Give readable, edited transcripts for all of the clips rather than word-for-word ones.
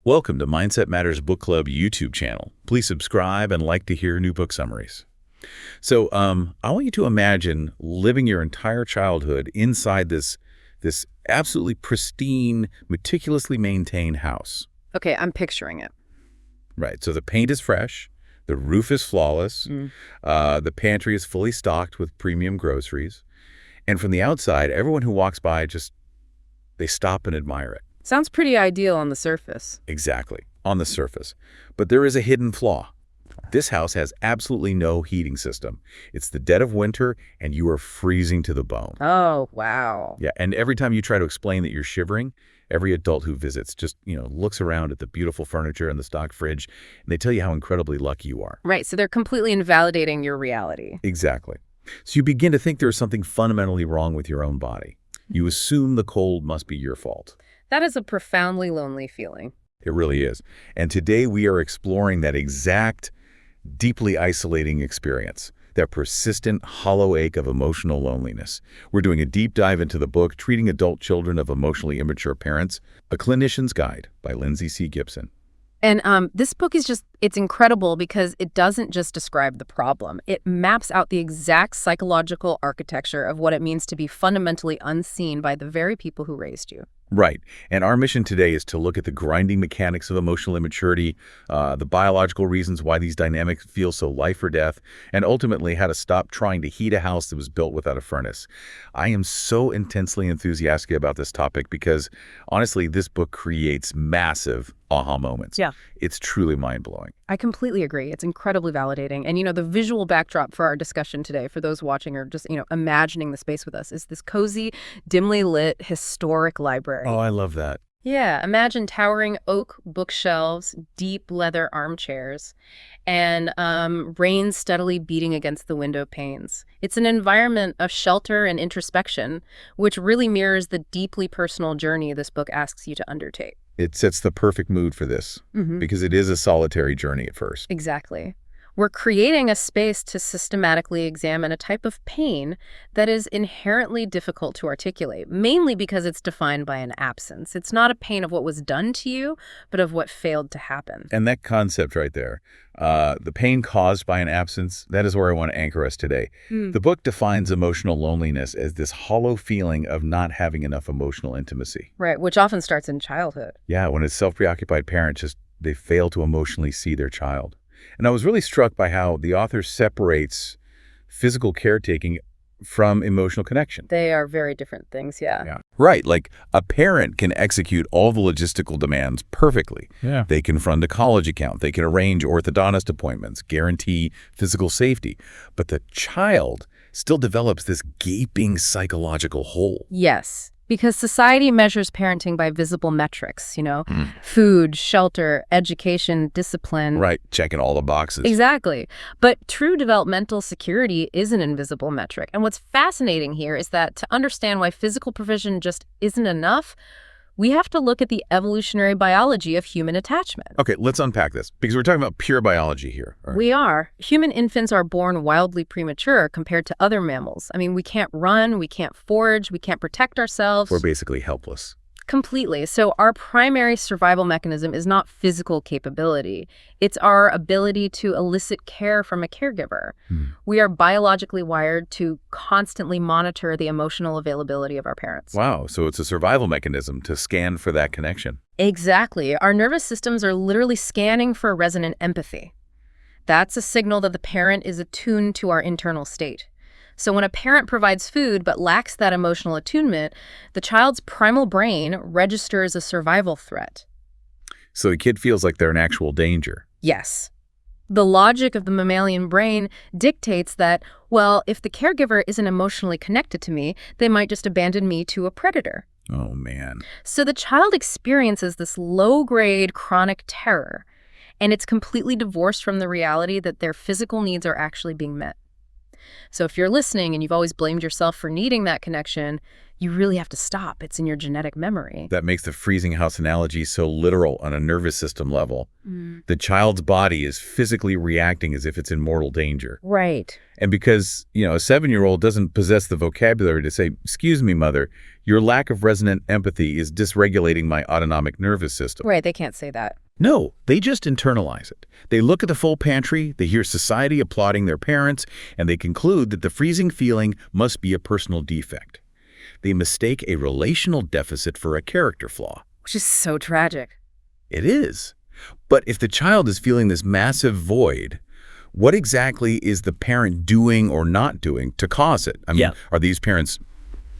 Welcome to Mindset Matters Book Club YouTube channel. Please subscribe and like to hear new book summaries. So I want you to imagine living your entire childhood inside this absolutely pristine, meticulously maintained house. Okay, I'm picturing it. Right. So the paint is fresh. The roof is flawless. The pantry is fully stocked with premium groceries. And from the outside, everyone who walks by they stop and admire it. Sounds pretty ideal on the surface. Exactly, on the surface. But there is a hidden flaw. This house has absolutely no heating system. It's the dead of winter, and you are freezing to the bone. Oh, wow. Yeah, and every time you try to explain that you're shivering, every adult who visits just, looks around at the beautiful furniture and the stock fridge, and they tell you how incredibly lucky you are. Right, so they're completely invalidating your reality. Exactly. So you begin to think there's something fundamentally wrong with your own body. You assume the cold must be your fault. That is a profoundly lonely feeling. It really is. And today we are exploring that exact, deeply isolating experience, that persistent, hollow ache of emotional loneliness. We're doing a deep dive into the book, Treating Adult Children of Emotionally Immature Parents, A Clinician's Guide by Lindsay C. Gibson. And this book is it's incredible because it doesn't just describe the problem. It maps out the exact psychological architecture of what it means to be fundamentally unseen by the very people who raised you. Right. And our mission today is to look at the grinding mechanics of emotional immaturity, the biological reasons why these dynamics feel so life or death, and ultimately how to stop trying to heat a house that was built without a furnace. I am so intensely enthusiastic about this topic because, honestly, this book creates massive aha moments. Yeah. It's truly mind-blowing. I completely agree. It's incredibly validating. And, the visual backdrop for our discussion today, for those watching or just, imagining the space with us, is this cozy, dimly lit, historic library. Oh, I love that. Yeah, imagine towering oak bookshelves, deep leather armchairs, and rain steadily beating against the window panes. It's an environment of shelter and introspection, which really mirrors the deeply personal journey this book asks you to undertake. It sets the perfect mood for this because it is a solitary journey at first. Exactly. We're creating a space to systematically examine a type of pain that is inherently difficult to articulate, mainly because it's defined by an absence. It's not a pain of what was done to you, but of what failed to happen. And that concept right there, the pain caused by an absence, that is where I want to anchor us today. The book defines emotional loneliness as this hollow feeling of not having enough emotional intimacy. Right, which often starts in childhood. Yeah, when a self-preoccupied parent they fail to emotionally see their child. And I was really struck by how the author separates physical caretaking from emotional connection. They are very different things, yeah. Right, like a parent can execute all the logistical demands perfectly. Yeah. They can fund a college account, they can arrange orthodontist appointments, guarantee physical safety. But the child still develops this gaping psychological hole. Yes. Because society measures parenting by visible metrics, food, shelter, education, discipline. Right, checking all the boxes. Exactly. But true developmental security is an invisible metric. And what's fascinating here is that to understand why physical provision just isn't enough, we have to look at the evolutionary biology of human attachment. Okay, let's unpack this, because we're talking about pure biology here. Right? We are. Human infants are born wildly premature compared to other mammals. I mean, we can't run, we can't forage, we can't protect ourselves. We're basically helpless. Completely. So our primary survival mechanism is not physical capability. It's our ability to elicit care from a caregiver. We are biologically wired to constantly monitor the emotional availability of our parents. Wow. So it's a survival mechanism to scan for that connection. Exactly. Our nervous systems are literally scanning for resonant empathy. That's a signal that the parent is attuned to our internal state. So when a parent provides food but lacks that emotional attunement, the child's primal brain registers a survival threat. So the kid feels like they're in actual danger. Yes. The logic of the mammalian brain dictates that, well, if the caregiver isn't emotionally connected to me, they might just abandon me to a predator. Oh, man. So the child experiences this low-grade chronic terror, and it's completely divorced from the reality that their physical needs are actually being met. So if you're listening and you've always blamed yourself for needing that connection, you really have to stop. It's in your genetic memory. That makes the freezing house analogy so literal on a nervous system level. The child's body is physically reacting as if it's in mortal danger. Right. And because, a 7-year-old doesn't possess the vocabulary to say, "Excuse me, mother, your lack of resonant empathy is dysregulating my autonomic nervous system." Right, they can't say that. No, they just internalize it. They look at the full pantry, they hear society applauding their parents, and they conclude that the freezing feeling must be a personal defect. They mistake a relational deficit for a character flaw. Which is so tragic. It is. But if the child is feeling this massive void, what exactly is the parent doing or not doing to cause it? I mean, Are these parents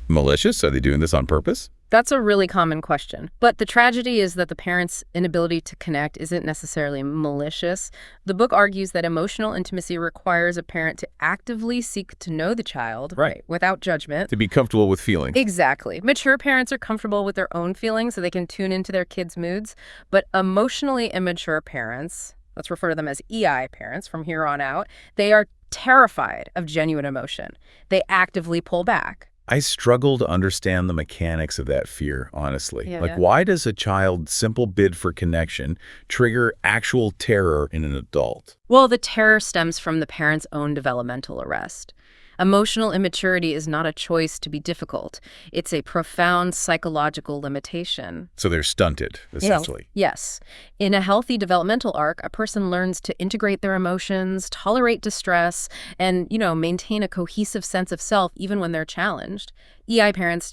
malicious? Are they doing this on purpose? That's a really common question. But the tragedy is that the parent's inability to connect isn't necessarily malicious. The book argues that emotional intimacy requires a parent to actively seek to know the child, Right. without judgment. To be comfortable with feeling. Exactly. Mature parents are comfortable with their own feelings so they can tune into their kids' moods. But emotionally immature parents, let's refer to them as EI parents from here on out, they are terrified of genuine emotion. They actively pull back. I struggle to understand the mechanics of that fear, honestly. Yeah. Why does a child's simple bid for connection trigger actual terror in an adult? Well, the terror stems from the parent's own developmental arrest. Emotional immaturity is not a choice to be difficult. It's a profound psychological limitation. So they're stunted, essentially. Yes. In a healthy developmental arc, a person learns to integrate their emotions, tolerate distress, and, maintain a cohesive sense of self even when they're challenged. EI parents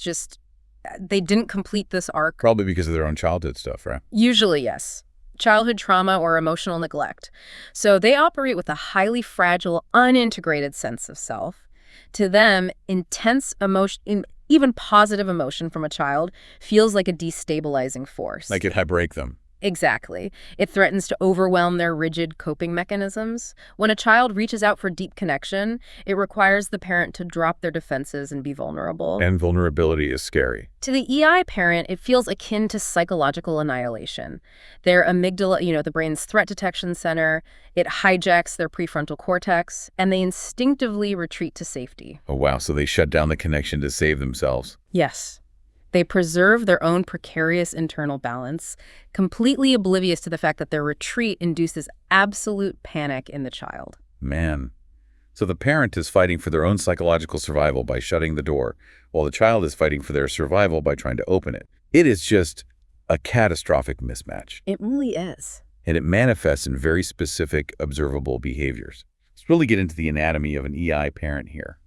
they didn't complete this arc. Probably because of their own childhood stuff, right? Usually, yes. Childhood trauma or emotional neglect. So they operate with a highly fragile, unintegrated sense of self. To them, intense emotion, even positive emotion from a child, feels like a destabilizing force. Like it had break them. Exactly. It threatens to overwhelm their rigid coping mechanisms. When a child reaches out for deep connection, it requires the parent to drop their defenses and be vulnerable. And vulnerability is scary. To the EI parent, it feels akin to psychological annihilation. Their amygdala, the brain's threat detection center, it hijacks their prefrontal cortex, and they instinctively retreat to safety. Oh, wow. So they shut down the connection to save themselves. Yes. They preserve their own precarious internal balance, completely oblivious to the fact that their retreat induces absolute panic in the child. Man. So the parent is fighting for their own psychological survival by shutting the door, while the child is fighting for their survival by trying to open it. It is just a catastrophic mismatch. It really is. And it manifests in very specific, observable behaviors. Let's really get into the anatomy of an EI parent here.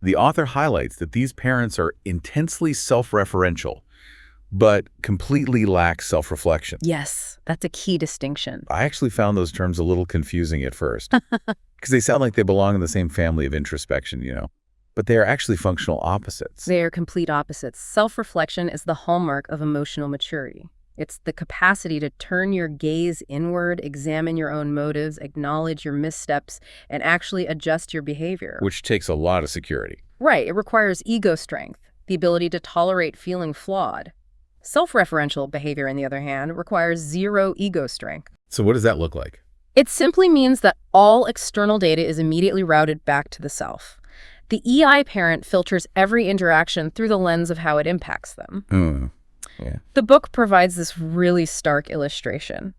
The author highlights that these parents are intensely self-referential, but completely lack self-reflection. Yes, that's a key distinction. I actually found those terms a little confusing at first, because they sound like they belong in the same family of introspection, But they are actually functional opposites. They are complete opposites. Self-reflection is the hallmark of emotional maturity. It's the capacity to turn your gaze inward, examine your own motives, acknowledge your missteps, and actually adjust your behavior. Which takes a lot of security. Right. It requires ego strength, the ability to tolerate feeling flawed. Self-referential behavior, on the other hand, requires zero ego strength. So what does that look like? It simply means that all external data is immediately routed back to the self. The EI parent filters every interaction through the lens of how it impacts them. Yeah. The book provides this really stark illustration.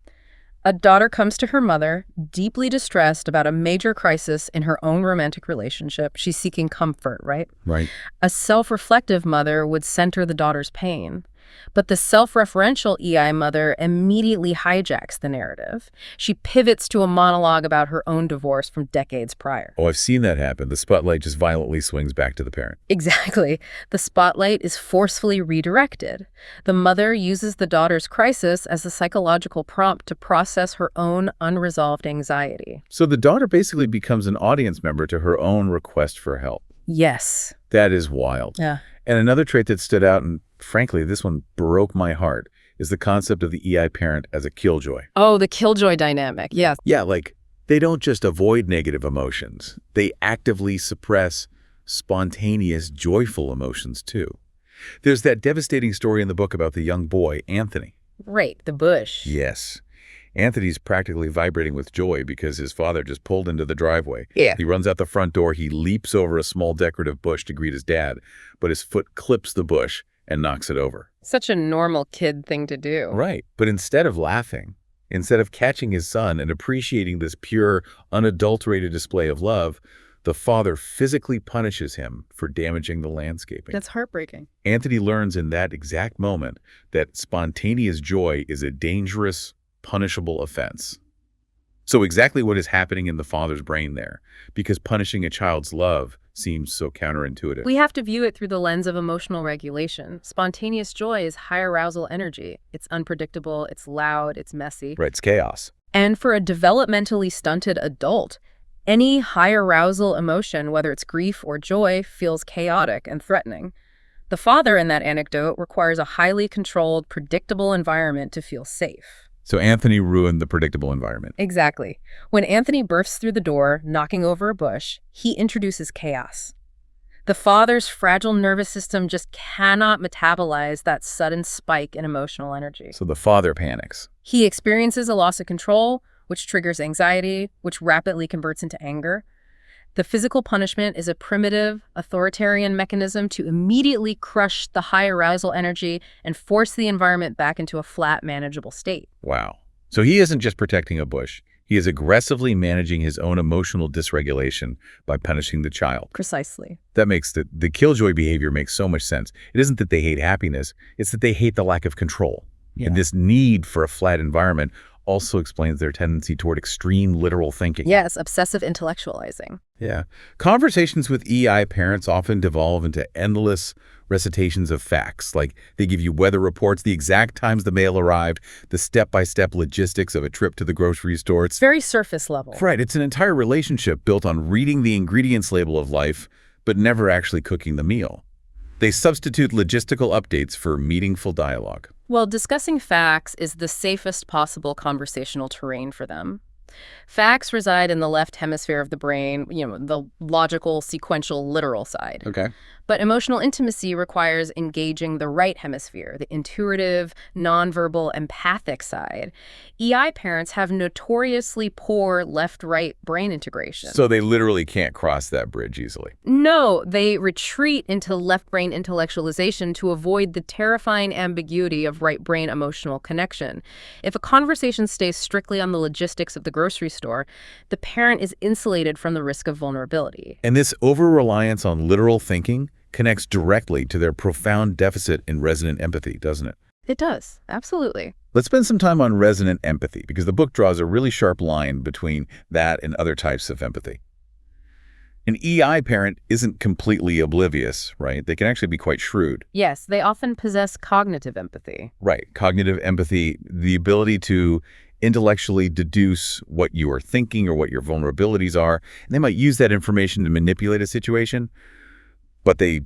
A daughter comes to her mother, deeply distressed about a major crisis in her own romantic relationship. She's seeking comfort, right? Right. A self-reflective mother would center the daughter's pain. But the self-referential EI mother immediately hijacks the narrative. She pivots to a monologue about her own divorce from decades prior. Oh, I've seen that happen. The spotlight just violently swings back to the parent. Exactly. The spotlight is forcefully redirected. The mother uses the daughter's crisis as a psychological prompt to process her own unresolved anxiety. So the daughter basically becomes an audience member to her own request for help. Yes. That is wild. Yeah. And another trait that stood out, and frankly, this one broke my heart, is the concept of the EI parent as a killjoy. Oh, the killjoy dynamic. Yes. Yeah, they don't just avoid negative emotions. They actively suppress spontaneous, joyful emotions, too. There's that devastating story in the book about the young boy, Anthony. Right, the bush. Yes. Anthony's practically vibrating with joy because his father just pulled into the driveway. Yeah. He runs out the front door. He leaps over a small decorative bush to greet his dad, but his foot clips the bush and knocks it over. Such a normal kid thing to do. Right. But instead of laughing, Instead of catching his son and appreciating this pure, unadulterated display of love, the father physically punishes him for damaging the landscaping. That's heartbreaking. Anthony learns in that exact moment that spontaneous joy is a dangerous, punishable offense. So exactly what is happening in the father's brain there, because punishing a child's love seems so counterintuitive. We have to view it through the lens of emotional regulation. Spontaneous joy is high arousal energy. It's unpredictable, it's loud, it's messy. Right, it's chaos. And for a developmentally stunted adult, any high arousal emotion, whether it's grief or joy, feels chaotic and threatening. The father in that anecdote requires a highly controlled, predictable environment to feel safe. So Anthony ruined the predictable environment. Exactly. When Anthony bursts through the door, knocking over a bush, he introduces chaos. The father's fragile nervous system just cannot metabolize that sudden spike in emotional energy. So the father panics. He experiences a loss of control, which triggers anxiety, which rapidly converts into anger. The physical punishment is a primitive, authoritarian mechanism to immediately crush the high arousal energy and force the environment back into a flat, manageable state. Wow. So he isn't just protecting a bush. He is aggressively managing his own emotional dysregulation by punishing the child. Precisely. That makes the killjoy behavior makes so much sense. It isn't that they hate happiness, it's that they hate the lack of control. Yeah. And this need for a flat environment also explains their tendency toward extreme literal thinking. Yes, obsessive intellectualizing. Yeah. Conversations with EI parents often devolve into endless recitations of facts. Like they give you weather reports, the exact times the mail arrived, the step-by-step logistics of a trip to the grocery store. It's Very surface level. right. It's an entire relationship built on reading the ingredients label of life, but never actually cooking the meal. They substitute logistical updates for meaningful dialogue. Well, discussing facts is the safest possible conversational terrain for them. Facts reside in the left hemisphere of the brain, the logical, sequential, literal side. Okay. But emotional intimacy requires engaging the right hemisphere, the intuitive, nonverbal, empathic side. EI parents have notoriously poor left-right brain integration. So they literally can't cross that bridge easily. No, they retreat into left brain intellectualization to avoid the terrifying ambiguity of right brain emotional connection. If a conversation stays strictly on the logistics of the grocery store, the parent is insulated from the risk of vulnerability. And this over-reliance on literal thinking connects directly to their profound deficit in resonant empathy, doesn't it? It does, absolutely. Let's spend some time on resonant empathy, because the book draws a really sharp line between that and other types of empathy. An EI parent isn't completely oblivious, right? They can actually be quite shrewd. Yes, they often possess cognitive empathy. Right. Cognitive empathy, the ability to intellectually deduce what you are thinking or what your vulnerabilities are. And they might use that information to manipulate a situation, but they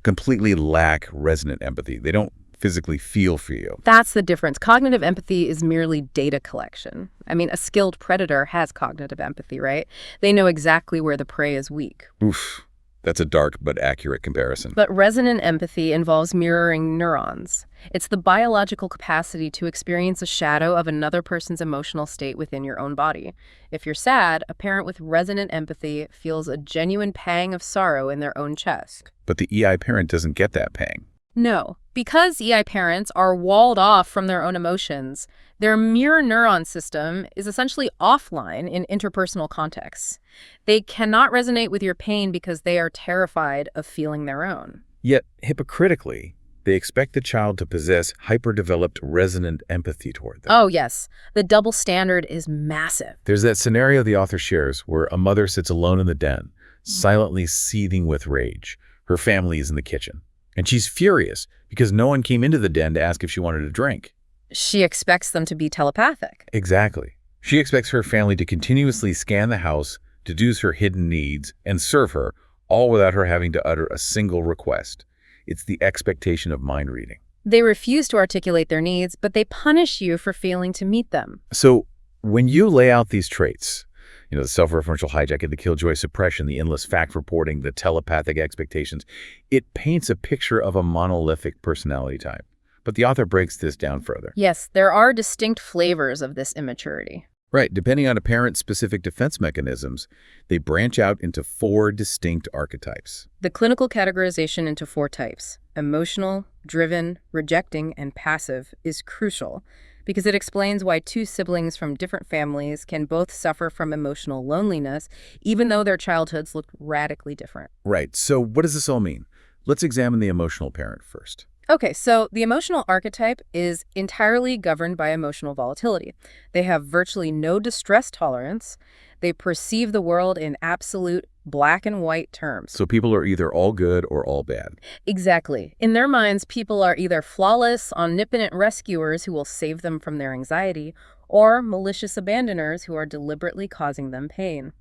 completely lack resonant empathy. They don't physically feel for you. That's the difference. Cognitive empathy is merely data collection. I mean, a skilled predator has cognitive empathy, right? They know exactly where the prey is weak. Oof. That's a dark but accurate comparison. But resonant empathy involves mirroring neurons. It's the biological capacity to experience a shadow of another person's emotional state within your own body. If you're sad, a parent with resonant empathy feels a genuine pang of sorrow in their own chest. But the EI parent doesn't get that pang. No. Because EI parents are walled off from their own emotions, their mirror neuron system is essentially offline in interpersonal contexts. They cannot resonate with your pain because they are terrified of feeling their own. Yet, hypocritically, they expect the child to possess hyper-developed resonant empathy toward them. Oh, yes. The double standard is massive. There's that scenario the author shares where a mother sits alone in the den, silently seething with rage. Her family is in the kitchen. And she's furious because no one came into the den to ask if she wanted a drink. She expects them to be telepathic. Exactly. She expects her family to continuously scan the house, deduce her hidden needs, and serve her, all without her having to utter a single request. It's the expectation of mind reading. They refuse to articulate their needs, but they punish you for failing to meet them. So when you lay out these traits, the self-referential hijacking, the killjoy suppression, the endless fact reporting, the telepathic expectations, it paints a picture of a monolithic personality type. But the author breaks this down further. Yes, there are distinct flavors of this immaturity. Right. Depending on a parent's specific defense mechanisms, they branch out into 4 distinct archetypes. The clinical categorization into 4 types, emotional, driven, rejecting, and passive, is crucial because it explains why two siblings from different families can both suffer from emotional loneliness, even though their childhoods look radically different. Right. So what does this all mean? Let's examine the emotional parent first. Okay, so the emotional archetype is entirely governed by emotional volatility. They have virtually no distress tolerance. They perceive the world in absolute black and white terms. So people are either all good or all bad. Exactly. In their minds, people are either flawless, omnipotent rescuers who will save them from their anxiety, or malicious abandoners who are deliberately causing them pain.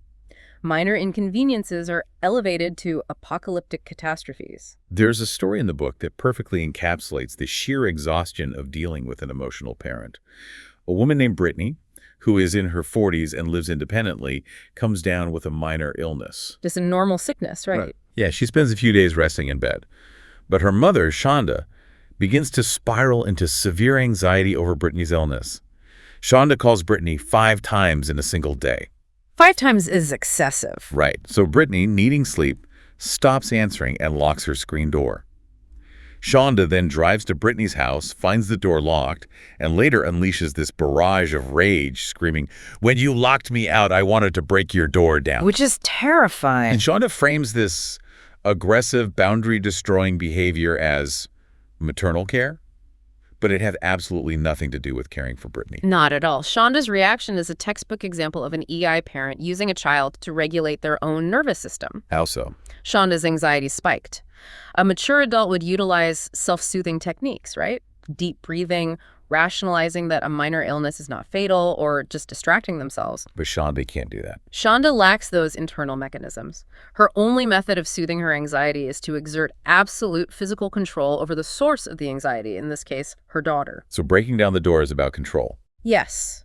Minor inconveniences are elevated to apocalyptic catastrophes. There's a story in the book that perfectly encapsulates the sheer exhaustion of dealing with an emotional parent. A woman named Brittany, who is in her 40s and lives independently, comes down with a minor illness. Just a normal sickness, right? Yeah, she spends a few days resting in bed. But her mother, Shonda, begins to spiral into severe anxiety over Brittany's illness. Shonda calls Brittany 5 times in a single day. 5 times is excessive. Right. So Brittany, needing sleep, stops answering and locks her screen door. Shonda then drives to Brittany's house, finds the door locked, and later unleashes this barrage of rage, screaming, "When you locked me out, I wanted to break your door down." Which is terrifying. And Shonda frames this aggressive, boundary-destroying behavior as maternal care, but it had absolutely nothing to do with caring for Brittany. Not at all. Shonda's reaction is a textbook example of an EI parent using a child to regulate their own nervous system. How so? Shonda's anxiety spiked. A mature adult would utilize self-soothing techniques, right? Deep breathing, rationalizing that a minor illness is not fatal, or just distracting themselves. But Shonda can't do that. Shonda lacks those internal mechanisms. Her only method of soothing her anxiety is to exert absolute physical control over the source of the anxiety, in this case, her daughter. So breaking down the door is about control. Yes.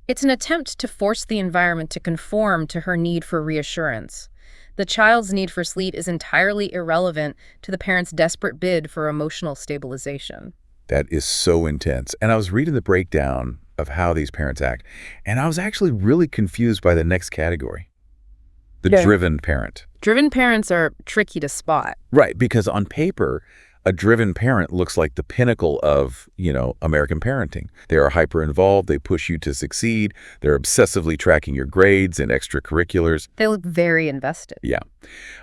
It's an attempt to force the environment to conform to her need for reassurance. The child's need for sleep is entirely irrelevant to the parent's desperate bid for emotional stabilization. That is so intense. And I was reading the breakdown of how these parents act, and I was actually really confused by the next category. The driven parent. Driven parents are tricky to spot. Right, because on paper, a driven parent looks like the pinnacle of, American parenting. They are hyper-involved, they push you to succeed, they're obsessively tracking your grades and extracurriculars. They look very invested. Yeah.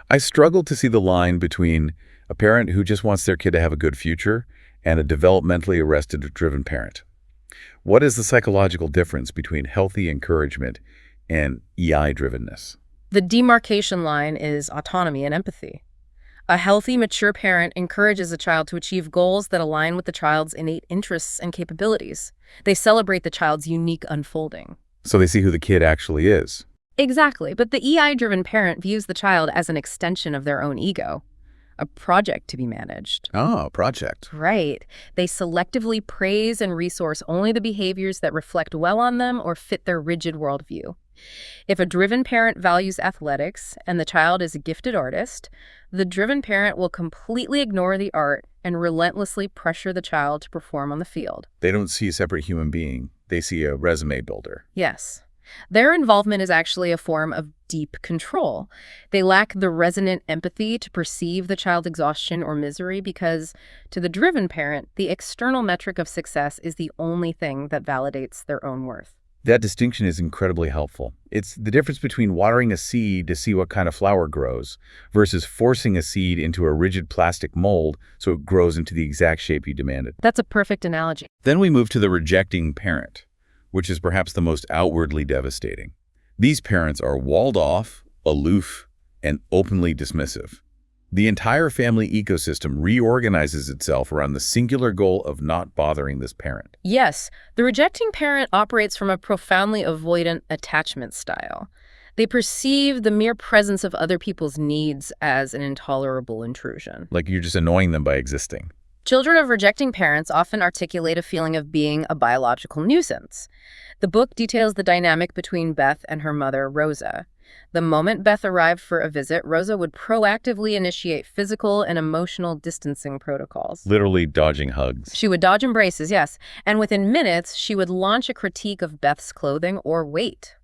I struggle to see the line between a parent who just wants their kid to have a good future and a developmentally arrested driven parent. What is the psychological difference between healthy encouragement and EI drivenness? The demarcation line is autonomy and empathy. A healthy, mature parent encourages a child to achieve goals that align with the child's innate interests and capabilities. They celebrate the child's unique unfolding. So they see who the kid actually is. Exactly, but the EI-driven parent views the child as an extension of their own ego, a project to be managed. Oh, project. Right. They selectively praise and resource only the behaviors that reflect well on them or fit their rigid worldview. If a driven parent values athletics and the child is a gifted artist, the driven parent will completely ignore the art and relentlessly pressure the child to perform on the field. They don't see a separate human being. They see a resume builder. Yes. Their involvement is actually a form of deep control. They lack the resonant empathy to perceive the child's exhaustion or misery because, to the driven parent, the external metric of success is the only thing that validates their own worth. That distinction is incredibly helpful. It's the difference between watering a seed to see what kind of flower grows versus forcing a seed into a rigid plastic mold so it grows into the exact shape you demanded. That's a perfect analogy. Then we move to the rejecting parent, which is perhaps the most outwardly devastating. These parents are walled off, aloof, and openly dismissive. The entire family ecosystem reorganizes itself around the singular goal of not bothering this parent. Yes, the rejecting parent operates from a profoundly avoidant attachment style. They perceive the mere presence of other people's needs as an intolerable intrusion. Like you're just annoying them by existing. Children of rejecting parents often articulate a feeling of being a biological nuisance. The book details the dynamic between Beth and her mother, Rosa. The moment Beth arrived for a visit, Rosa would proactively initiate physical and emotional distancing protocols. Literally dodging hugs. She would dodge embraces, yes, and within minutes, she would launch a critique of Beth's clothing or weight,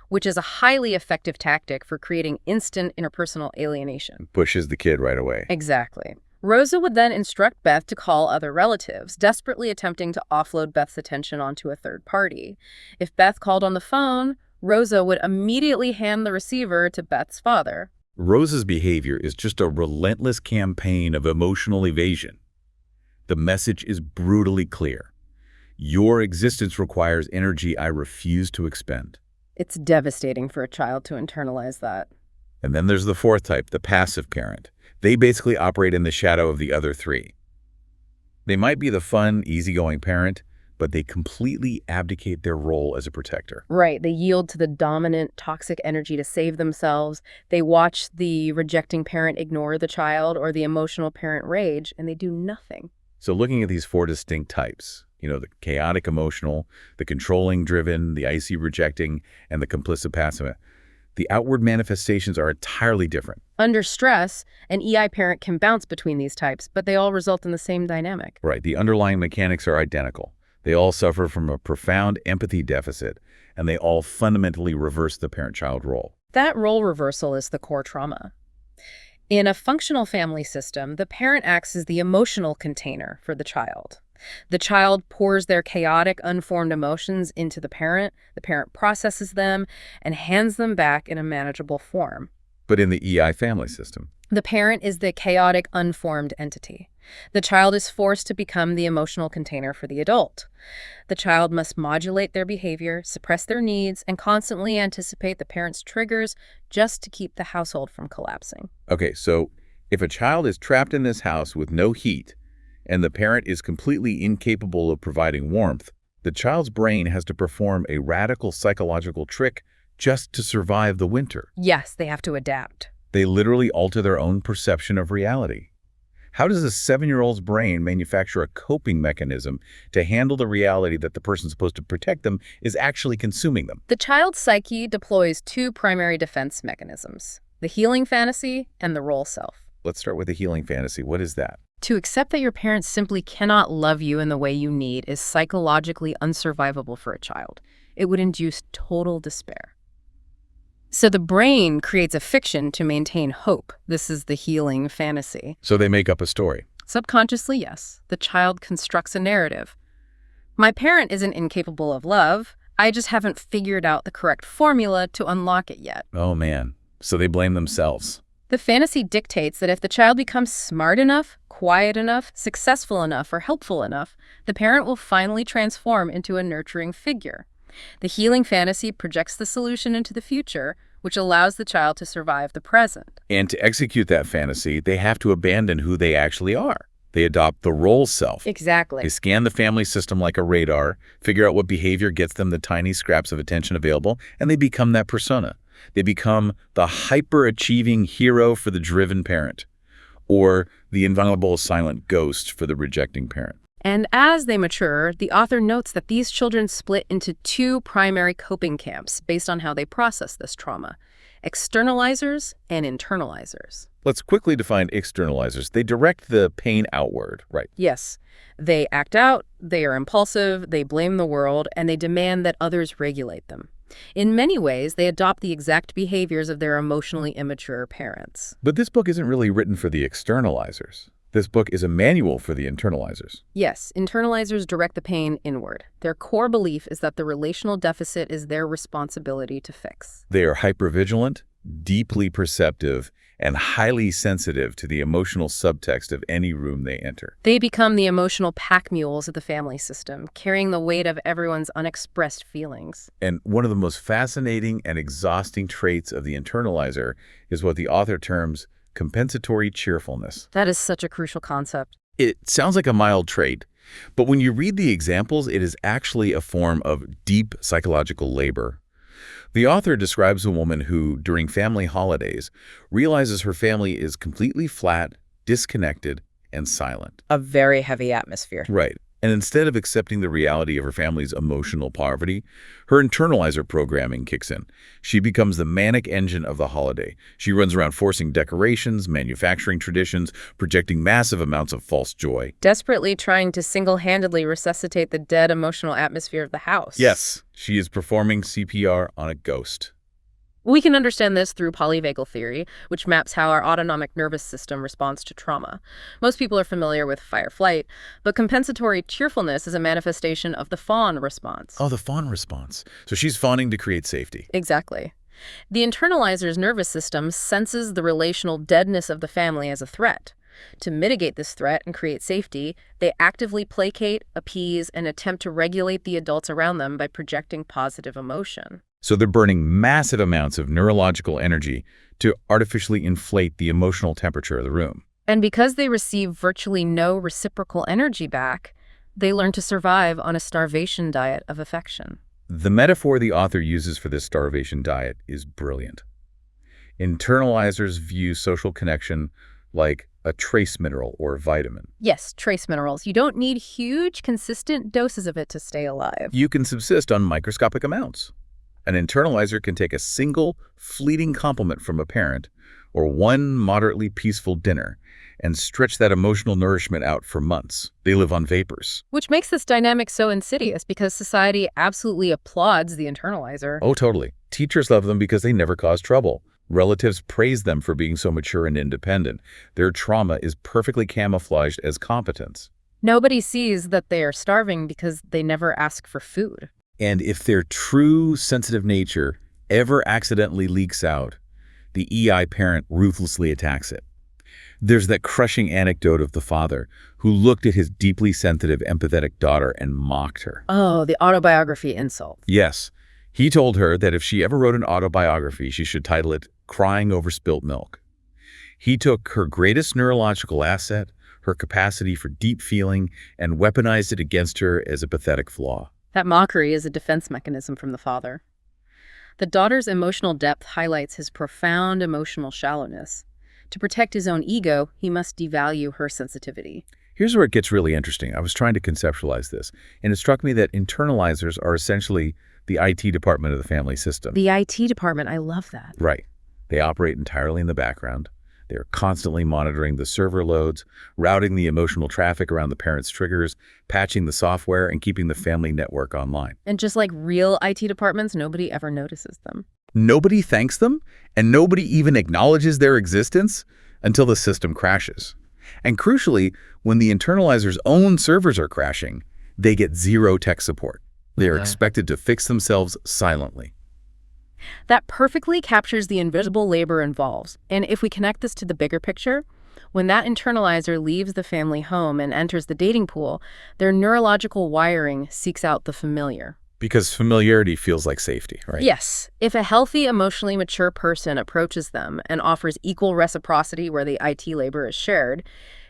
which is a highly effective tactic for creating instant interpersonal alienation. Pushes the kid right away. Exactly. Rosa would then instruct Beth to call other relatives, desperately attempting to offload Beth's attention onto a third party. If Beth called on the phone, Rosa would immediately hand the receiver to Beth's father. Rosa's behavior is just a relentless campaign of emotional evasion. The message is brutally clear. Your existence requires energy I refuse to expend. It's devastating for a child to internalize that. And then there's the fourth type, the passive parent. They basically operate in the shadow of the other three. They might be the fun, easygoing parent, but they completely abdicate their role as a protector. Right. They yield to the dominant, toxic energy to save themselves. They watch the rejecting parent ignore the child or the emotional parent rage, and they do nothing. So looking at these four distinct types, the chaotic emotional, the controlling driven, the icy rejecting, and the complicit passive, the outward manifestations are entirely different. Under stress, an EI parent can bounce between these types, but they all result in the same dynamic. Right. The underlying mechanics are identical. They all suffer from a profound empathy deficit, and they all fundamentally reverse the parent-child role. That role reversal is the core trauma. In a functional family system, the parent acts as the emotional container for the child. The child pours their chaotic, unformed emotions into the parent processes them, and hands them back in a manageable form. But in the EI family system, the parent is the chaotic, unformed entity. The child is forced to become the emotional container for the adult. The child must modulate their behavior, suppress their needs, and constantly anticipate the parent's triggers just to keep the household from collapsing. Okay, so if a child is trapped in this house with no heat, and the parent is completely incapable of providing warmth, the child's brain has to perform a radical psychological trick just to survive the winter. Yes, they have to adapt. They literally alter their own perception of reality. How does a 7-year-old's brain manufacture a coping mechanism to handle the reality that the person supposed to protect them is actually consuming them? The child's psyche deploys two primary defense mechanisms, the healing fantasy and the role self. Let's start with the healing fantasy. What is that? To accept that your parents simply cannot love you in the way you need is psychologically unsurvivable for a child. It would induce total despair. So the brain creates a fiction to maintain hope. This is the healing fantasy. So they make up a story. Subconsciously, yes. The child constructs a narrative. My parent isn't incapable of love. I just haven't figured out the correct formula to unlock it yet. Oh, man. So they blame themselves. The fantasy dictates that if the child becomes smart enough, quiet enough, successful enough, or helpful enough, the parent will finally transform into a nurturing figure. The healing fantasy projects the solution into the future, which allows the child to survive the present. And to execute that fantasy, they have to abandon who they actually are. They adopt the role self. Exactly. They scan the family system like a radar, figure out what behavior gets them the tiny scraps of attention available, and they become that persona. They become the hyper-achieving hero for the driven parent, or the invulnerable silent ghost for the rejecting parent. And as they mature, the author notes that these children split into two primary coping camps based on how they process this trauma: externalizers and internalizers. Let's quickly define externalizers. They direct the pain outward, right? Yes, they act out, they are impulsive, they blame the world, and they demand that others regulate them. In many ways, they adopt the exact behaviors of their emotionally immature parents. But this book isn't really written for the externalizers. This book is a manual for the internalizers. Yes, internalizers direct the pain inward. Their core belief is that the relational deficit is their responsibility to fix. They are hypervigilant, deeply perceptive, and highly sensitive to the emotional subtext of any room they enter. They become the emotional pack mules of the family system, carrying the weight of everyone's unexpressed feelings. And one of the most fascinating and exhausting traits of the internalizer is what the author terms compensatory cheerfulness. That is such a crucial concept. It sounds like a mild trait, but when you read the examples, it is actually a form of deep psychological labor. The author describes a woman who, during family holidays, realizes her family is completely flat, disconnected, and silent. A very heavy atmosphere. Right. And instead of accepting the reality of her family's emotional poverty, her internalizer programming kicks in. She becomes the manic engine of the holiday. She runs around forcing decorations, manufacturing traditions, projecting massive amounts of false joy. Desperately trying to single-handedly resuscitate the dead emotional atmosphere of the house. Yes, she is performing CPR on a ghost. We can understand this through polyvagal theory, which maps how our autonomic nervous system responds to trauma. Most people are familiar with fight-or-flight, but compensatory cheerfulness is a manifestation of the fawn response. Oh, the fawn response. So she's fawning to create safety. Exactly. The internalizer's nervous system senses the relational deadness of the family as a threat. To mitigate this threat and create safety, they actively placate, appease, and attempt to regulate the adults around them by projecting positive emotion. So they're burning massive amounts of neurological energy to artificially inflate the emotional temperature of the room. And because they receive virtually no reciprocal energy back, they learn to survive on a starvation diet of affection. The metaphor the author uses for this starvation diet is brilliant. Internalizers view social connection like a trace mineral or vitamin. Yes, trace minerals. You don't need huge, consistent doses of it to stay alive. You can subsist on microscopic amounts. An internalizer can take a single, fleeting compliment from a parent or one moderately peaceful dinner and stretch that emotional nourishment out for months. They live on vapors. Which makes this dynamic so insidious because society absolutely applauds the internalizer. Oh, totally. Teachers love them because they never cause trouble. Relatives praise them for being so mature and independent. Their trauma is perfectly camouflaged as competence. Nobody sees that they are starving because they never ask for food. And if their true sensitive nature ever accidentally leaks out, the EI parent ruthlessly attacks it. There's that crushing anecdote of the father who looked at his deeply sensitive, empathetic daughter and mocked her. Oh, the autobiography insult. Yes, he told her that if she ever wrote an autobiography, she should title it Crying Over Spilt Milk. He took her greatest neurological asset, her capacity for deep feeling, and weaponized it against her as a pathetic flaw. That mockery is a defense mechanism from the father. The daughter's emotional depth highlights his profound emotional shallowness. To protect his own ego, he must devalue her sensitivity. Here's where it gets really interesting. I was trying to conceptualize this, and it struck me that internalizers are essentially the IT department of the family system. The IT department, I love that. Right. They operate entirely in the background. They're constantly monitoring the server loads, routing the emotional traffic around the parent's triggers, patching the software, and keeping the family network online. And just like real IT departments, nobody ever notices them. Nobody thanks them, and nobody even acknowledges their existence until the system crashes. And crucially, when the internalizer's own servers are crashing, they get zero tech support. They are expected to fix themselves silently. That perfectly captures the invisible labor involved. And if we connect this to the bigger picture, when that internalizer leaves the family home and enters the dating pool, their neurological wiring seeks out the familiar. Because familiarity feels like safety, right? Yes. If a healthy, emotionally mature person approaches them and offers equal reciprocity where the IT labor is shared,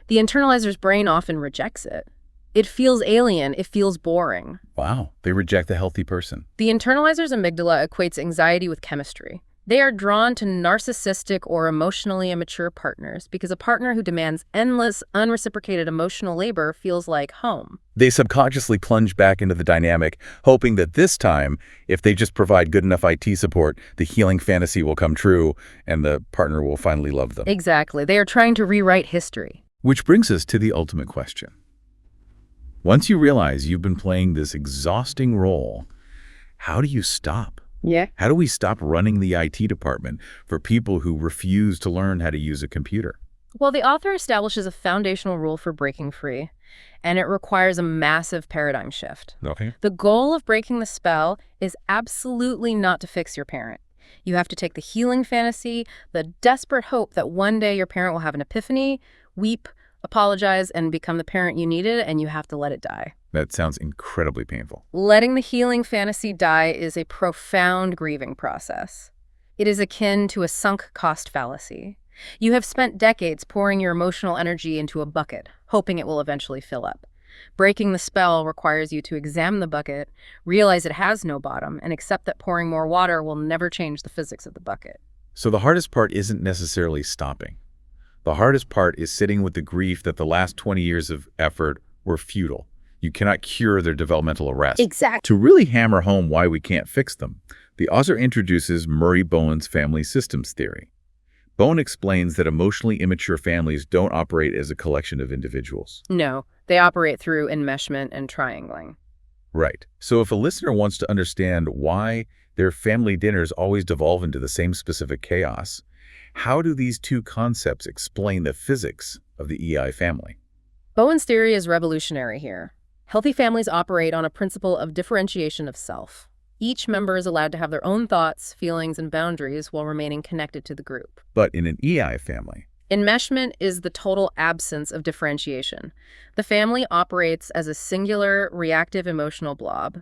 the internalizer's brain often rejects it. It feels alien. It feels boring. Wow, they reject the healthy person. The internalizer's amygdala equates anxiety with chemistry. They are drawn to narcissistic or emotionally immature partners because a partner who demands endless, unreciprocated emotional labor feels like home. They subconsciously plunge back into the dynamic, hoping that this time, if they just provide good enough IT support, the healing fantasy will come true and the partner will finally love them. Exactly. They are trying to rewrite history. Which brings us to the ultimate question. Once you realize you've been playing this exhausting role, how do you stop? Yeah. How do we stop running the IT department for people who refuse to learn how to use a computer? Well, the author establishes a foundational rule for breaking free, and it requires a massive paradigm shift. Okay. The goal of breaking the spell is absolutely not to fix your parent. You have to take the healing fantasy, the desperate hope that one day your parent will have an epiphany, weep, apologize, and become the parent you needed, and you have to let it die. That sounds incredibly painful. Letting the healing fantasy die is a profound grieving process. It is akin to a sunk cost fallacy. You have spent decades pouring your emotional energy into a bucket, hoping it will eventually fill up. Breaking the spell requires you to examine the bucket, realize it has no bottom, and accept that pouring more water will never change the physics of the bucket. So the hardest part isn't necessarily stopping. The hardest part is sitting with the grief that the last 20 years of effort were futile. You cannot cure their developmental arrest. Exactly. To really hammer home why we can't fix them, the author introduces Murray Bowen's family systems theory. Bowen explains that emotionally immature families don't operate as a collection of individuals. No, they operate through enmeshment and triangling. Right. So if a listener wants to understand why Their family dinners always devolve into the same specific chaos. How do these two concepts explain the physics of the EI family? Bowen's theory is revolutionary here. Healthy families operate on a principle of differentiation of self. Each member is allowed to have their own thoughts, feelings, and boundaries while remaining connected to the group. But in an EI family, Enmeshment is the total absence of differentiation. The family operates as a singular, reactive emotional blob.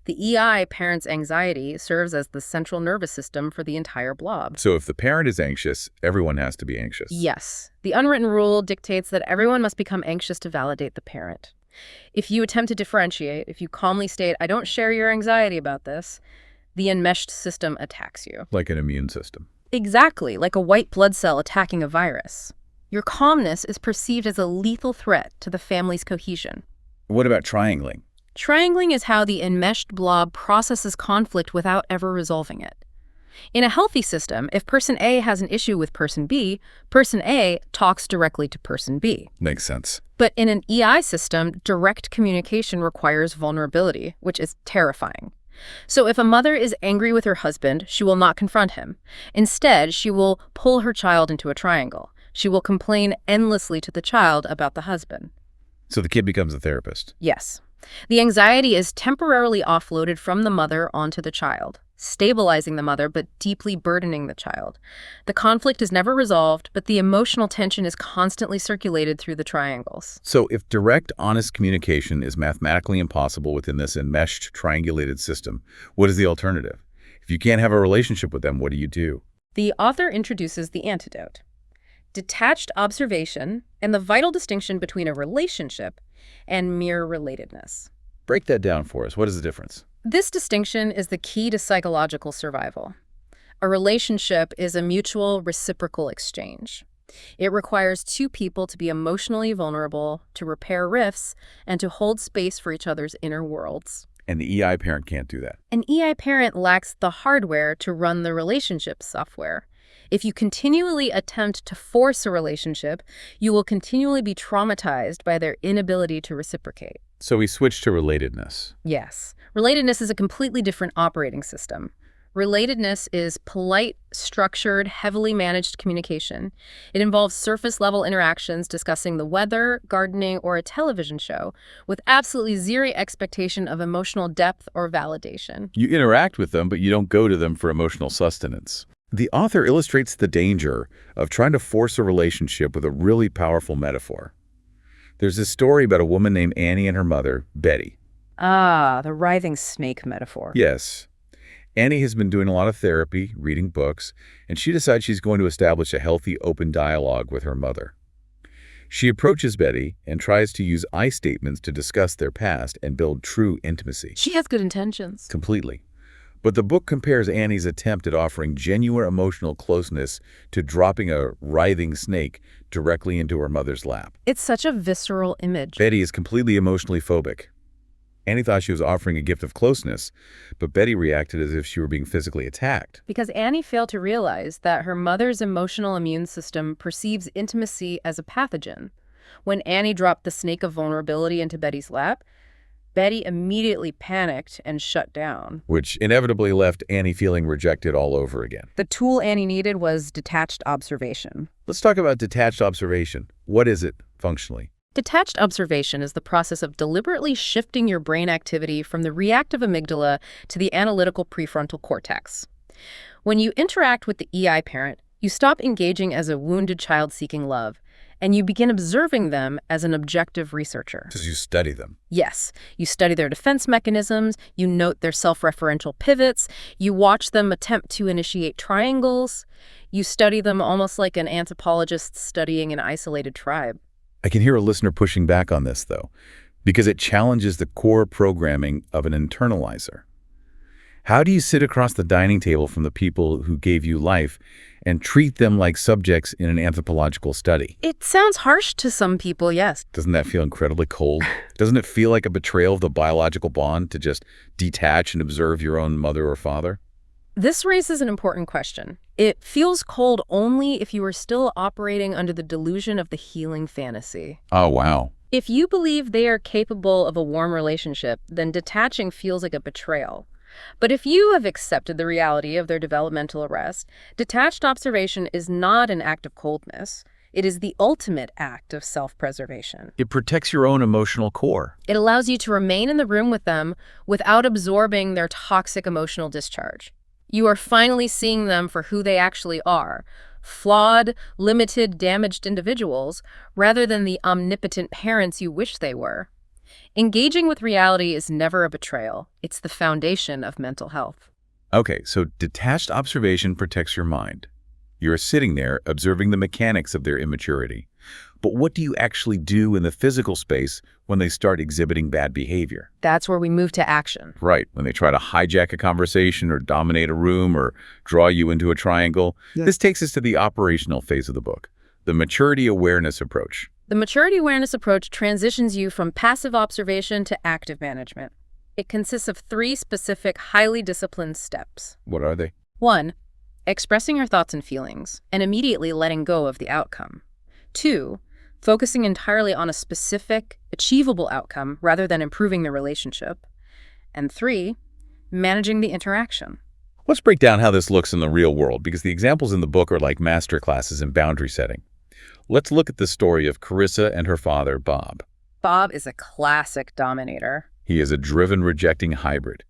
The EI parent's anxiety serves as the central nervous system for the entire blob. so if the parent is anxious, everyone has to be anxious. Yes, the unwritten rule dictates that everyone must become anxious to validate the parent. If you attempt to differentiate, if you calmly state, "I don't share your anxiety about this," the enmeshed system attacks you. Like an immune system. Exactly, like a white blood cell attacking a virus. Your calmness is perceived as a lethal threat to the family's cohesion. What about triangling? Triangling is how the enmeshed blob processes conflict without ever resolving it. In a healthy system, if person A has an issue with person A talks directly to person B. Makes sense. But in an EI system, direct communication requires vulnerability, which is terrifying. So if a mother is angry with her husband, she will not confront him. Instead, she will pull her child into a triangle. She will complain endlessly to the child about the husband. So the kid becomes a therapist. Yes. The anxiety is temporarily offloaded from the mother onto the child, stabilizing the mother but deeply burdening the child. The conflict is never resolved, but the emotional tension is constantly circulated through the triangles. So if direct, honest communication is mathematically impossible within this enmeshed, triangulated system, what is the alternative? If you can't have a relationship with them, what do? The author introduces the antidote: detached observation and the vital distinction between a relationship and mere relatedness. Break that down for us. What is the difference? This distinction is the key to psychological survival. A relationship is a mutual, reciprocal exchange. It requires two people to be emotionally vulnerable, to repair rifts, and to hold space for each other's inner worlds. And the EI parent can't do that. An EI parent lacks the hardware to run the relationship software. If you continually attempt to force a relationship, you will continually be traumatized by their inability to reciprocate. So we switch to relatedness. Yes. Relatedness is a completely different operating system. Relatedness is polite, structured, heavily managed communication. It involves surface-level interactions discussing the weather, gardening, or a television show, with absolutely zero expectation of emotional depth or validation. You interact with them, but you don't go to them for emotional sustenance. The author illustrates the danger of trying to force a relationship with a really powerful metaphor. There's this story about a woman named Annie and her mother, Betty. Ah, the writhing snake metaphor. Yes. Annie has been doing a lot of therapy, reading books, and she decides she's going to establish a healthy, open dialogue with her mother. She approaches Betty and tries to use I statements to discuss their past and build true intimacy. She has good intentions. Completely. But the book compares Annie's attempt at offering genuine emotional closeness to dropping a writhing snake directly into her mother's lap. It's such a visceral image. Betty is completely emotionally phobic. Annie thought she was offering a gift of closeness, but Betty reacted as if she were being physically attacked. Because Annie failed to realize that her mother's emotional immune system perceives intimacy as a pathogen. When Annie dropped the snake of vulnerability into Betty's lap, Betty immediately panicked and shut down. Which inevitably left Annie feeling rejected all over again. The tool Annie needed was detached observation. Let's talk about detached observation. What is it, functionally? Detached observation is the process of deliberately shifting your brain activity from the reactive amygdala to the analytical prefrontal cortex. When you interact with the EI parent, you stop engaging as a wounded child seeking love, and you begin observing them as an objective researcher. Because you study them. Yes, you study their defense mechanisms, you note their self-referential pivots, you watch them attempt to initiate triangles, you study them almost like an anthropologist studying an isolated tribe. I can hear a listener pushing back on this, though, because it challenges the core programming of an internalizer. How do you sit across the dining table from the people who gave you life and treat them like subjects in an anthropological study? It sounds harsh to some people, yes. Doesn't that feel incredibly cold? Doesn't it feel like a betrayal of the biological bond to just detach and observe your own mother or father? This raises an important question. It feels cold only if you are still operating under the delusion of the healing fantasy. Oh, wow. If you believe they are capable of a warm relationship, then detaching feels like a betrayal. But if you have accepted the reality of their developmental arrest, detached observation is not an act of coldness. It is the ultimate act of self-preservation. It protects your own emotional core. It allows you to remain in the room with them without absorbing their toxic emotional discharge. You are finally seeing them for who they actually are, flawed, limited, damaged individuals, rather than the omnipotent parents you wish they were. Engaging with reality is never a betrayal. It's the foundation of mental health. Okay, so detached observation protects your mind. You're sitting there observing the mechanics of their immaturity. But what do you actually do in the physical space when they start exhibiting bad behavior? That's where we move to action. Right, when they try to hijack a conversation or dominate a room or draw you into a triangle. Yeah. This takes us to the operational phase of the book, the maturity awareness approach. The maturity awareness approach transitions you from passive observation to active management. It consists of 3 specific, highly disciplined steps. What are they? 1. Expressing your thoughts and feelings, and immediately letting go of the outcome. 2. Focusing entirely on a specific, achievable outcome rather than improving the relationship. And 3. Managing the interaction. Let's break down how this looks in the real world, because the examples in the book are like master classes in boundary setting. Let's look at the story of Carissa and her father, Bob. Bob is a classic dominator. He is a driven, rejecting hybrid.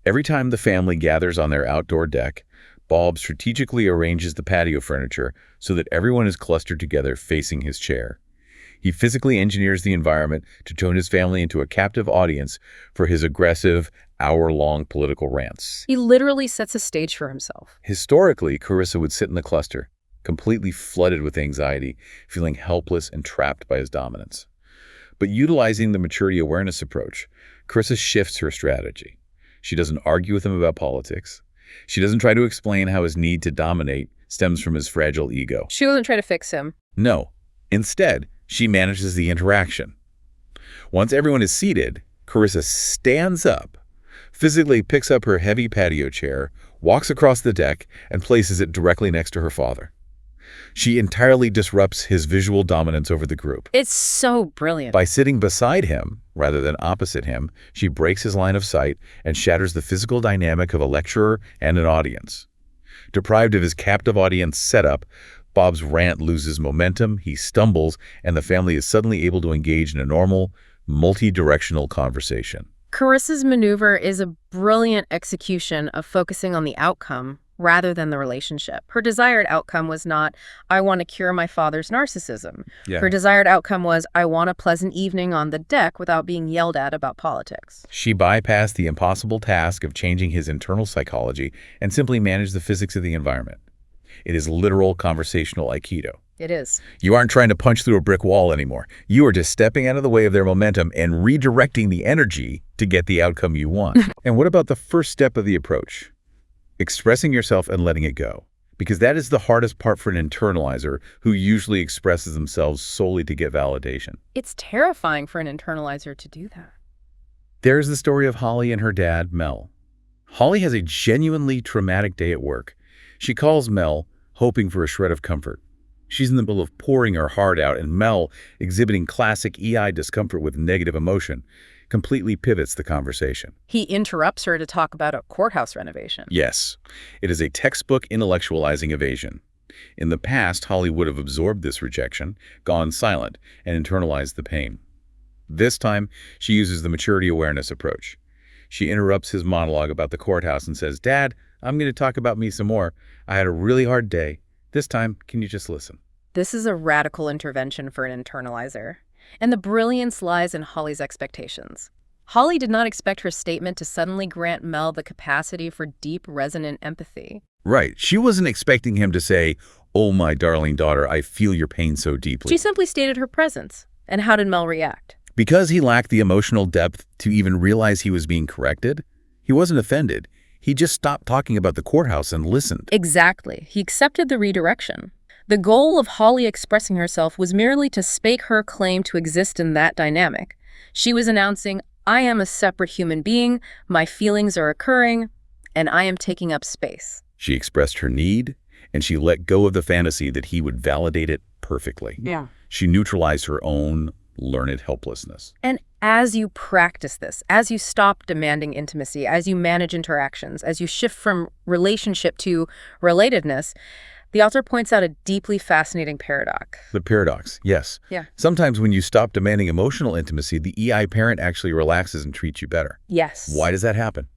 Every time the family gathers on their outdoor deck, Bob strategically arranges the patio furniture so that everyone is clustered together facing his chair. He physically engineers the environment to turn his family into a captive audience for his aggressive, hour-long political rants. He literally sets a stage for himself. Historically, Carissa would sit in the cluster, completely flooded with anxiety, feeling helpless and trapped by his dominance. But utilizing the maturity awareness approach, Carissa shifts her strategy. She doesn't argue with him about politics. She doesn't try to explain how his need to dominate stems from his fragile ego. She doesn't try to fix him. No. Instead, she manages the interaction. Once everyone is seated, Carissa stands up, physically picks up her heavy patio chair, walks across the deck, and places it directly next to her father. She entirely disrupts his visual dominance over the group. It's so brilliant. By sitting beside him, rather than opposite him, she breaks his line of sight and shatters the physical dynamic of a lecturer and an audience. Deprived of his captive audience setup, Bob's rant loses momentum, he stumbles, and the family is suddenly able to engage in a normal, multi-directional conversation. Carissa's maneuver is a brilliant execution of focusing on the outcome rather than the relationship. Her desired outcome was not, I want to cure my father's narcissism. Yeah. Her desired outcome was, I want a pleasant evening on the deck without being yelled at about politics. She bypassed the impossible task of changing his internal psychology and simply managed the physics of the environment. It is literal conversational Aikido. It is. You aren't trying to punch through a brick wall anymore. You are just stepping out of the way of their momentum and redirecting the energy to get the outcome you want. And what about the first step of the approach? Expressing yourself and letting it go. Because that is the hardest part for an internalizer who usually expresses themselves solely to get validation. It's terrifying for an internalizer to do that. There's the story of Holly and her dad, Mel. Holly has a genuinely traumatic day at work. She calls Mel, hoping for a shred of comfort. She's in the middle of pouring her heart out, and Mel, exhibiting classic EI discomfort with negative emotion, completely pivots the conversation. He interrupts her to talk about a courthouse renovation. Yes, it is a textbook intellectualizing evasion. In the past, Holly would have absorbed this rejection, gone silent, and internalized the pain. This time, she uses the maturity awareness approach. She interrupts his monologue about the courthouse and says, Dad, I'm going to talk about me some more. I had a really hard day. This time, can you just listen? This is a radical intervention for an internalizer. And the brilliance lies in Holly's expectations. Holly did not expect her statement to suddenly grant Mel the capacity for deep, resonant empathy. Right. She wasn't expecting him to say, oh, my darling daughter, I feel your pain so deeply. She simply stated her presence. And how did Mel react? Because he lacked the emotional depth to even realize he was being corrected, he wasn't offended. He just stopped talking about the courthouse and listened. Exactly. He accepted the redirection. The goal of Holly expressing herself was merely to stake her claim to exist in that dynamic. She was announcing, I am a separate human being, my feelings are occurring, and I am taking up space. She expressed her need, and she let go of the fantasy that he would validate it perfectly. Yeah. She neutralized her own learned helplessness. And as you practice this, as you stop demanding intimacy, as you manage interactions, as you shift from relationship to relatedness, the author points out a deeply fascinating paradox. The paradox, yes. Yeah. Sometimes when you stop demanding emotional intimacy, the EI parent actually relaxes and treats you better. Yes. Why does that happen?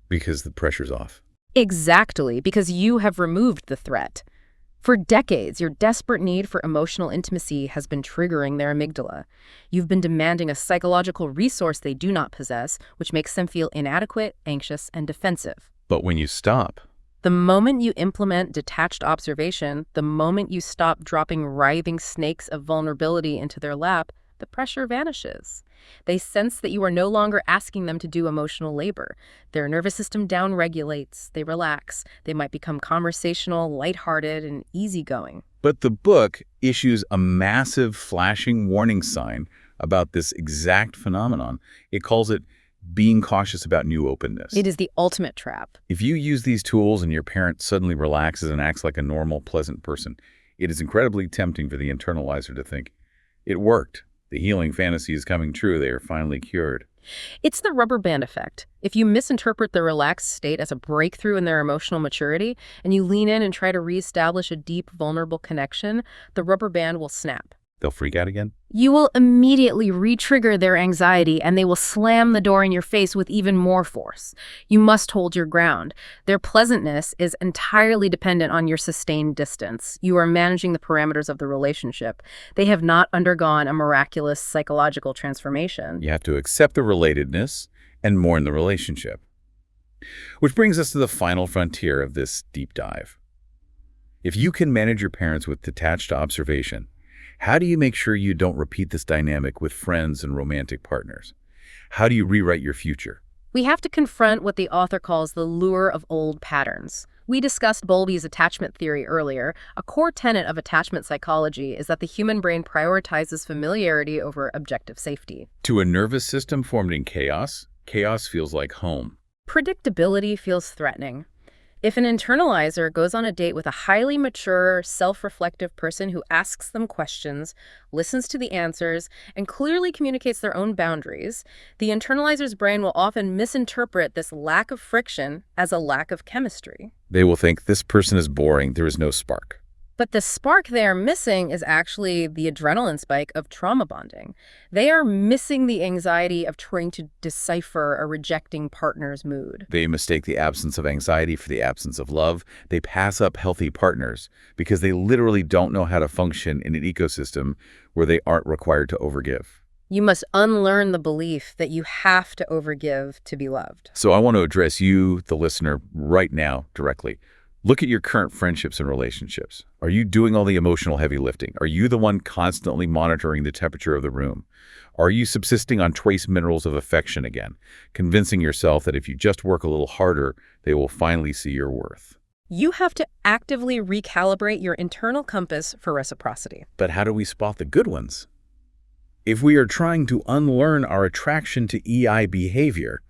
Because the pressure's off. Exactly, because you have removed the threat. For decades, your desperate need for emotional intimacy has been triggering their amygdala. You've been demanding a psychological resource they do not possess, which makes them feel inadequate, anxious, and defensive. But when you stop, The moment you implement detached observation, the moment you stop dropping writhing snakes of vulnerability into their lap, the pressure vanishes. They sense that you are no longer asking them to do emotional labor. Their nervous system downregulates, they relax, they might become conversational, lighthearted, and easygoing. but the book issues a massive flashing warning sign about this exact phenomenon. It calls it being cautious about new openness. It is the ultimate trap. If you use these tools and your parent suddenly relaxes and acts like a normal, pleasant person, it is incredibly tempting for the internalizer to think, it worked. The healing fantasy is coming true. They are finally cured. It's the rubber band effect. If you misinterpret the relaxed state as a breakthrough in their emotional maturity, and you lean in and try to reestablish a deep, vulnerable connection, the rubber band will snap. They'll freak out again? You will immediately re-trigger their anxiety, and they will slam the door in your face with even more force. You must hold your ground. Their pleasantness is entirely dependent on your sustained distance. You are managing the parameters of the relationship. They have not undergone a miraculous psychological transformation. You have to accept the relatedness and mourn the relationship. Which brings us to the final frontier of this deep dive. If you can manage your parents with detached observation, how do you make sure you don't repeat this dynamic with friends and romantic partners? How do you rewrite your future? We have to confront what the author calls the lure of old patterns. We discussed Bowlby's attachment theory earlier. A core tenet of attachment psychology is that the human brain prioritizes familiarity over objective safety. To a nervous system formed in chaos, chaos feels like home. Predictability feels threatening. If an internalizer goes on a date with a highly mature, self-reflective person who asks them questions, listens to the answers, and clearly communicates their own boundaries, the internalizer's brain will often misinterpret this lack of friction as a lack of chemistry. They will think, this person is boring, there is no spark. But the spark they are missing is actually the adrenaline spike of trauma bonding. They are missing the anxiety of trying to decipher a rejecting partner's mood. They mistake the absence of anxiety for the absence of love. They pass up healthy partners because they literally don't know how to function in an ecosystem where they aren't required to overgive. You must unlearn the belief that you have to overgive to be loved. So I want to address you, the listener, right now directly. Look at your current friendships and relationships. Are you doing all the emotional heavy lifting? Are you the one constantly monitoring the temperature of the room? Are you subsisting on trace minerals of affection again, convincing yourself that if you just work a little harder, they will finally see your worth? You have to actively recalibrate your internal compass for reciprocity. But how do we spot the good ones? If we are trying to unlearn our attraction to EI behavior,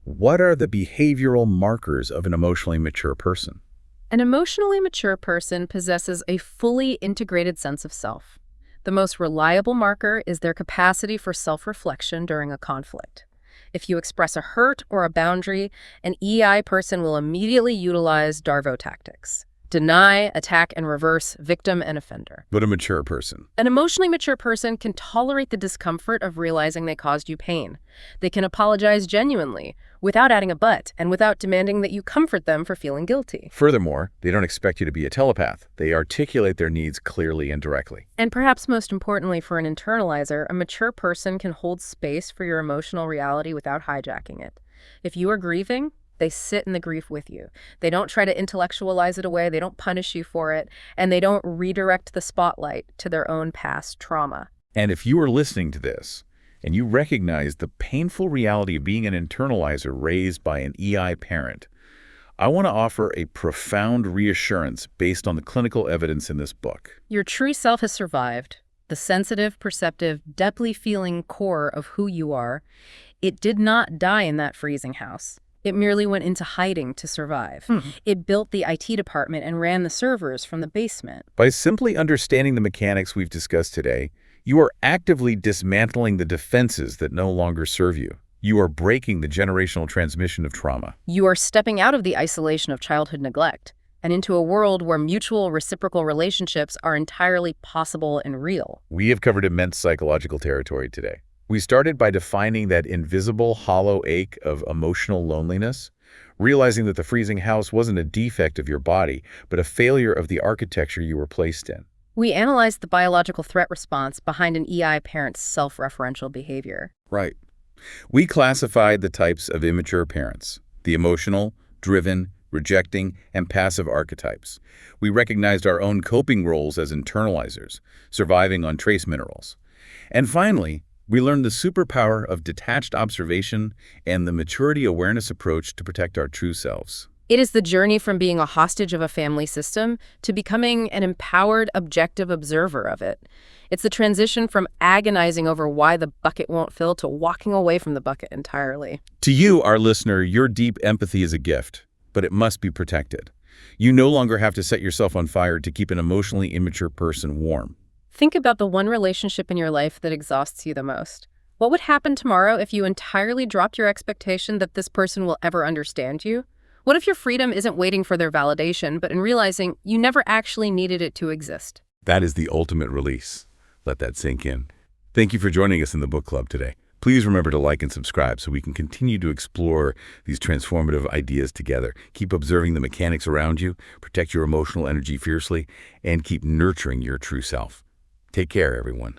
what are the behavioral markers of an emotionally mature person? An emotionally mature person possesses a fully integrated sense of self. The most reliable marker is their capacity for self-reflection during a conflict. If you express a hurt or a boundary, an EI person will immediately utilize Darvo tactics. Deny, attack, and reverse, victim and offender. But a mature person? An emotionally mature person can tolerate the discomfort of realizing they caused you pain. They can apologize genuinely, without adding a but, and without demanding that you comfort them for feeling guilty. Furthermore, they don't expect you to be a telepath. They articulate their needs clearly and directly. And perhaps most importantly for an internalizer, a mature person can hold space for your emotional reality without hijacking it. If you are grieving, they sit in the grief with you. They don't try to intellectualize it away, they don't punish you for it, and they don't redirect the spotlight to their own past trauma. And if you are listening to this, and you recognize the painful reality of being an internalizer raised by an EI parent, I want to offer a profound reassurance based on the clinical evidence in this book. Your true self has survived. The sensitive, perceptive, deeply feeling core of who you are. It did not die in that freezing house. It merely went into hiding to survive. It built the IT department and ran the servers from the basement. By simply understanding the mechanics we've discussed today, You are actively dismantling the defenses that no longer serve you. You are breaking the generational transmission of trauma. You are stepping out of the isolation of childhood neglect and into a world where mutual reciprocal relationships are entirely possible and real. We have covered immense psychological territory today. We started by defining that invisible, hollow ache of emotional loneliness, realizing that the freezing house wasn't a defect of your body, but a failure of the architecture you were placed in. We analyzed the biological threat response behind an EI parent's self-referential behavior. Right. We classified the types of immature parents, the emotional, driven, rejecting, and passive archetypes. We recognized our own coping roles as internalizers, surviving on trace minerals. And finally, we learned the superpower of detached observation and the maturity awareness approach to protect our true selves. It is the journey from being a hostage of a family system to becoming an empowered, objective observer of it. It's the transition from agonizing over why the bucket won't fill to walking away from the bucket entirely. To you, our listener, your deep empathy is a gift, but it must be protected. You no longer have to set yourself on fire to keep an emotionally immature person warm. Think about the one relationship in your life that exhausts you the most. What would happen tomorrow if you entirely dropped your expectation that this person will ever understand you? What if your freedom isn't waiting for their validation, but in realizing you never actually needed it to exist? That is the ultimate release. Let that sink in. Thank you for joining us in the book club today. Please remember to like and subscribe so we can continue to explore these transformative ideas together. Keep observing the mechanics around you, protect your emotional energy fiercely, and keep nurturing your true self. Take care, everyone.